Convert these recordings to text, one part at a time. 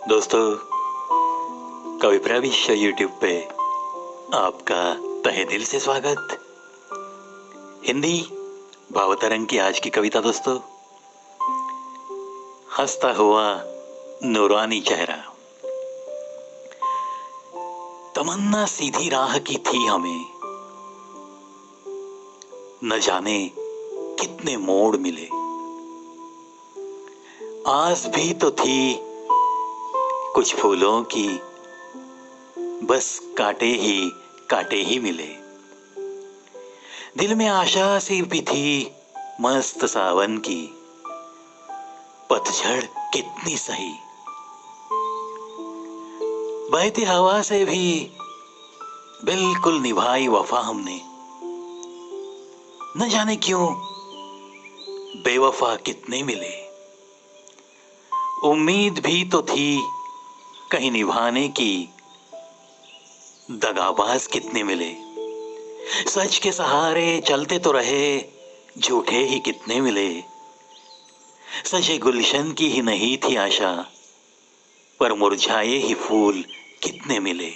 दोस्तों, कवि प्रविष्ट यूट्यूब पे आपका तहे दिल से स्वागत। हिंदी भावतरंग की आज की कविता दोस्तों, हंसता हुआ नूरानी चेहरा। तमन्ना सीधी राह की थी हमें, न जाने कितने मोड़ मिले। आस भी तो थी कुछ फूलों की, बस कांटे ही मिले। दिल में आशा सी भी थी मस्त सावन की, पतझड़ कितनी सही। बहती हवा से भी बिल्कुल निभाई वफा हमने, न जाने क्यों बेवफा कितने मिले। उम्मीद भी तो थी कहीं निभाने की, दगाबाज कितने मिले। सच के सहारे चलते तो रहे, झूठे ही कितने मिले। सजे गुलशन की ही नहीं थी आशा, पर मुरझाए ही फूल कितने मिले।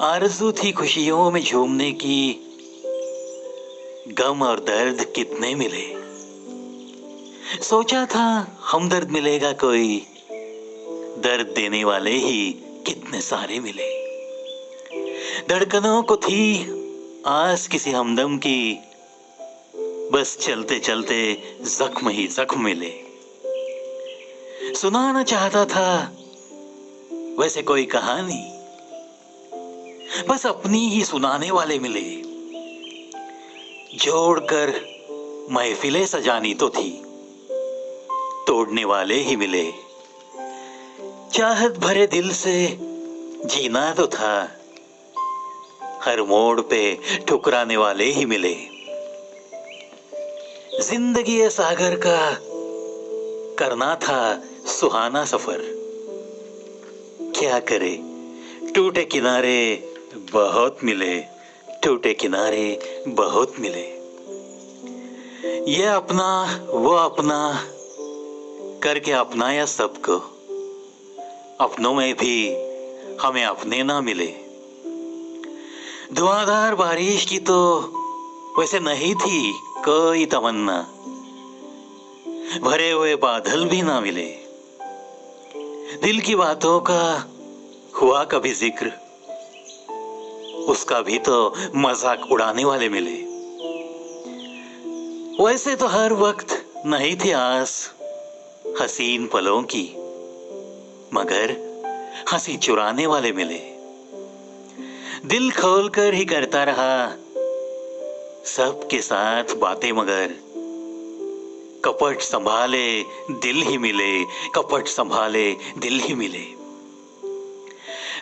आरज़ू थी खुशियों में झूमने की, गम और दर्द कितने मिले। सोचा था हमदर्द मिलेगा कोई, दर्द देने वाले ही कितने सारे मिले। धड़कनों को थी आस किसी हमदम की, बस चलते चलते जख्म ही जख्म मिले। सुनाना चाहता था वैसे कोई कहानी, बस अपनी ही सुनाने वाले मिले। जोड़कर महफिलें सजानी तो थी, तोड़ने वाले ही मिले। चाहत भरे दिल से जीना तो था, हर मोड़ पे ठुकराने वाले ही मिले। जिंदगी ये सागर का करना था सुहाना सफर, क्या करे टूटे किनारे बहुत मिले, टूटे किनारे बहुत मिले। ये अपना वो अपना करके अपनाया सबको, अपनों में भी हमें अपने ना मिले। धुआंधार बारिश की तो वैसे नहीं थी कोई तमन्ना, भरे हुए बादल भी ना मिले। दिल की बातों का हुआ कभी जिक्र, उसका भी तो मजाक उड़ाने वाले मिले। वैसे तो हर वक्त नहीं थी आस हसीन पलों की, मगर हंसी चुराने वाले मिले। दिल खोलकर ही करता रहा सबके साथ बातें, मगर कपट संभाले दिल ही मिले, कपट संभाले दिल ही मिले।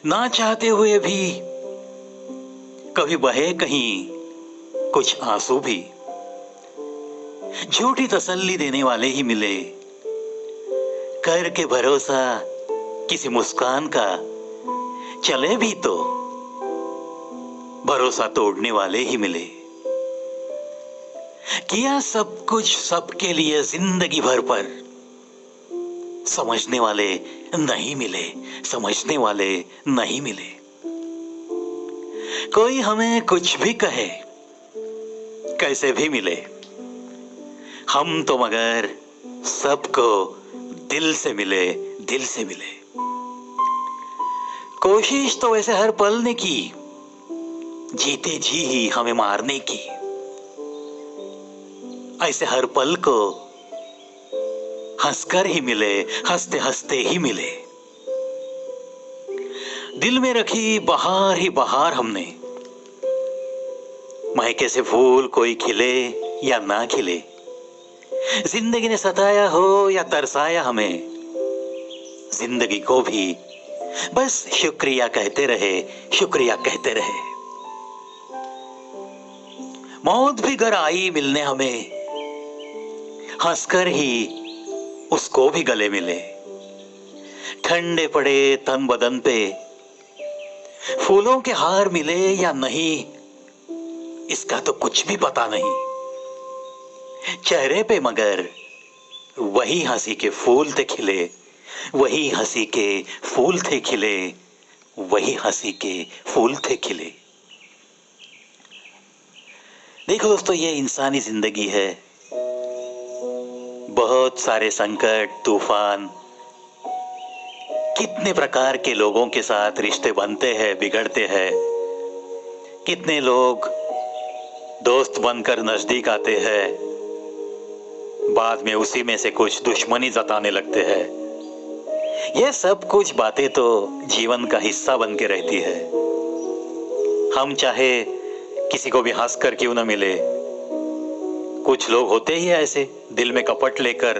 ना चाहते हुए भी कभी बहे कहीं कुछ आंसू भी, झूठी तसल्ली देने वाले ही मिले। करके भरोसा किसी मुस्कान का, चले भी तो भरोसा तोड़ने वाले ही मिले। किया सब कुछ सबके लिए जिंदगी भर, पर समझने वाले नहीं मिले, समझने वाले नहीं मिले। कोई हमें कुछ भी कहे, कैसे भी मिले, हम तो मगर सबको दिल से मिले, दिल से मिले। कोशिश तो वैसे हर पल ने की, जीते जी ही हमें मारने की। ऐसे हर पल को हंसकर ही मिले, हंसते हंसते ही मिले। दिल में रखी बहार ही बहार हमने, महके से फूल कोई खिले या ना खिले। जिंदगी ने सताया हो या तरसाया हमें, जिंदगी को भी बस शुक्रिया कहते रहे, शुक्रिया कहते रहे। मौत भी घर आई मिलने हमें, हंसकर ही उसको भी गले मिले। ठंडे पड़े तन बदन पे फूलों के हार मिले या नहीं, इसका तो कुछ भी पता नहीं। चेहरे पे मगर वही हंसी के फूल थे खिले, वही हंसी के फूल थे खिले, वही हंसी के फूल थे खिले। देखो दोस्तों, ये इंसानी जिंदगी है। बहुत सारे संकट, तूफान, कितने प्रकार के लोगों के साथ रिश्ते बनते हैं, बिगड़ते हैं। कितने लोग दोस्त बनकर नजदीक आते हैं, बाद में उसी में से कुछ दुश्मनी जताने लगते हैं। ये सब कुछ बातें तो जीवन का हिस्सा बन के रहती है। हम चाहे किसी को भी हंस कर क्यों न मिले, कुछ लोग होते ही ऐसे दिल में कपट लेकर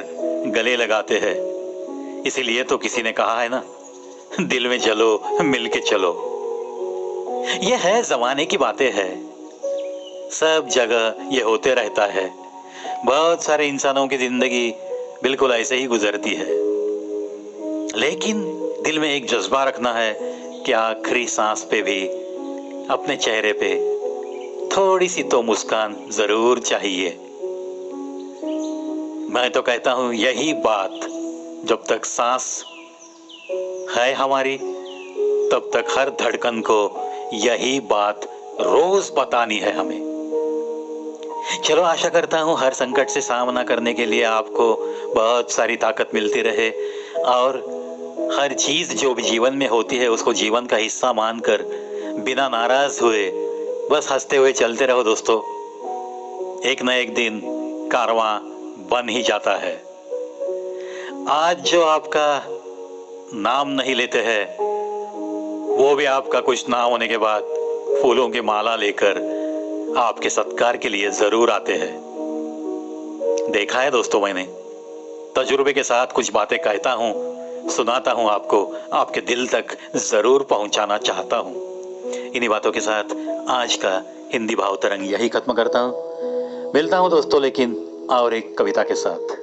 गले लगाते हैं। इसीलिए तो किसी ने कहा है ना, दिल में जलो मिल के चलो। ये है जमाने की बातें हैं, सब जगह ये होते रहता है। बहुत सारे इंसानों की जिंदगी बिल्कुल ऐसे ही गुजरती है, लेकिन दिल में एक जज्बा रखना है कि आखिरी सांस पे भी अपने चेहरे पे थोड़ी सी तो मुस्कान जरूर चाहिए। मैं तो कहता हूं यही बात जब तक सांस है हमारी, तब तक हर धड़कन को यही बात रोज बतानी है हमें। चलो, आशा करता हूं हर संकट से सामना करने के लिए आपको बहुत सारी ताकत मिलती रहे, और हर चीज जो भी जीवन में होती है उसको जीवन का हिस्सा मानकर बिना नाराज हुए बस हंसते हुए चलते रहो दोस्तों। एक न एक दिन कारवां बन ही जाता है। आज जो आपका नाम नहीं लेते हैं, वो भी आपका कुछ ना होने के बाद फूलों की माला लेकर आपके सत्कार के लिए जरूर आते हैं। देखा है दोस्तों, मैंने तजुर्बे के साथ कुछ बातें कहता हूं, सुनाता हूं आपको, आपके दिल तक जरूर पहुंचाना चाहता हूं। इन्हीं बातों के साथ आज का हिंदी भाव तरंग यही खत्म करता हूं। मिलता हूं दोस्तों, लेकिन और एक कविता के साथ।